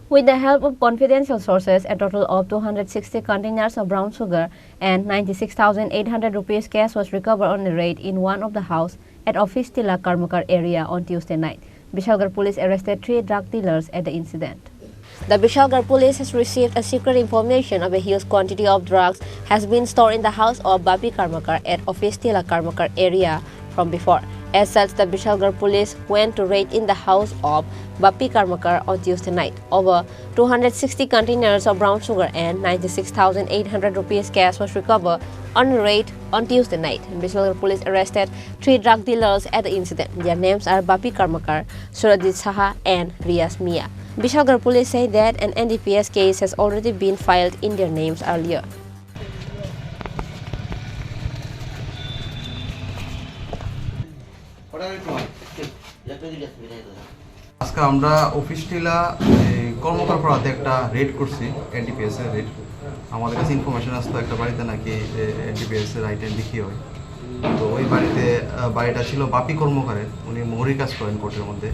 With the help of confidential sources, a total of 260 containers of brown sugar and 96,800 rupees cash was recovered on a raid in one of the houses at Office Bapi Karmakar area on Tuesday night. Bishalgarh police arrested 3 drug dealers at the incident. The Bishalgarh police has received a secret information of a huge quantity of drugs has been stored in the house of Bapi Karmakar at Office Bapi Karmakar area from before. As such, the Bishalgarh police went to raid in the house of Bapi Karmakar on Tuesday night. Over 260 containers of brown sugar and 96,800 rupees cash was recovered on a raid on Tuesday night. Bishalgarh police arrested 3 drug dealers at the incident. Their names are Bapi Karmakar, Surajit Saha and Riaz Mia. Bishalgarh police say that an NDPS case has already been filed in their names earlier. আজকে আমরা office টিলা কর্মকার পাড়াতে একটা red করছি NDPS এর red. আমাদের কাছে information আসতো একটা বাড়িতে নাকি এনডিপিএস এর আইটেম বিক্রি হয়। তো ওই বাড়িটা ছিল বাপি কর্মকারের, উনি মোহরি কাজ করেন কোর্টের মধ্যে।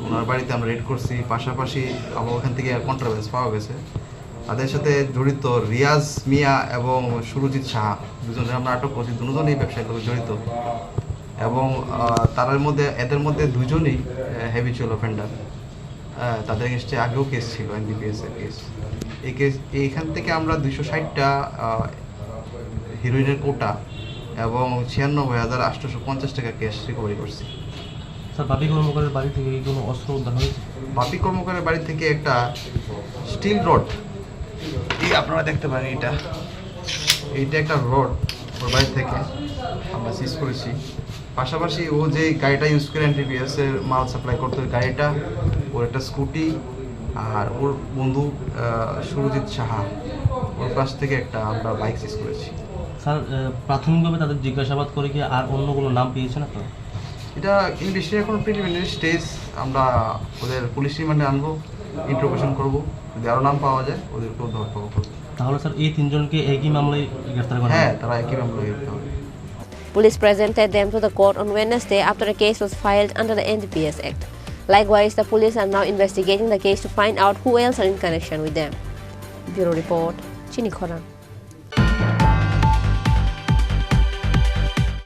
ওনার বাড়িতে আমরা রেড করছি, পাশাপাশি আমার ওখান থেকে কন্ট্রাভেন্স পাওয়া গেছে। তাদের সাথে জড়িত রিয়াজ মিয়া এবং সুরজিৎ সাহা দুজনে আমরা আটক করছি। দুজনেই ব্যবসার সাথে জড়িত এবং এদের মধ্যে দুজনই হ্যাবিচুয়াল অফেন্ডার। তাদের এগেনস্টে আগেও কেস ছিল, এনডিপিএস এর কেস। এইখান থেকে আমরা 260টা হিরোইনের কোটা এবং 96,850 টাকা ক্যাশ রিকভারি করছি। স্যার, বাপি কর্মকারের বাড়ি থেকে কোনো অস্ত্র উদ্ধার হয়েছে? বাপি কর্মকারের বাড়ি থেকে একটা স্টিল রড, এই আপনারা দেখতে পারেন, এইটা একটা রড ওর বাড়ি থেকে আমরা সিজ করেছি। পাশাপাশি ও যে গাড়িটা ইউজ করে এনডিপিএস এর মাল সাপ্লাই করতো, গাড়িটা, ওর একটা স্কুটি আর ওর বন্ধু সুরজিৎ সাহা, ওর কাছ থেকে একটা আমরা বাইক সিজ করেছি। স্যার, প্রাথমিকভাবে তাদের জিজ্ঞাসাবাদ করে কি আর অন্য কোনো নাম পেয়েছেন আপনারা? এটা ইনভেস্টিগেশন এখন প্রিলিমিনারি স্টেজ। আমরা ওদের পুলিশ রিমান্ডে আনবো, ইন্টারোগেশন করবো, যদি আরও নাম পাওয়া যায় ওদেরকেও ধরতে হবে। তাহলে স্যার এই 3 জনকে একই মামলায় গ্রেফতার করা? হ্যাঁ, তারা একই মামলায় গ্রেফতার হবে। Police presented them to the court on Wednesday after the case was filed under the NDPS Act. Likewise, the police are now investigating the case to find out who else are in connection with them. Bureau Report, Chini, Khorang.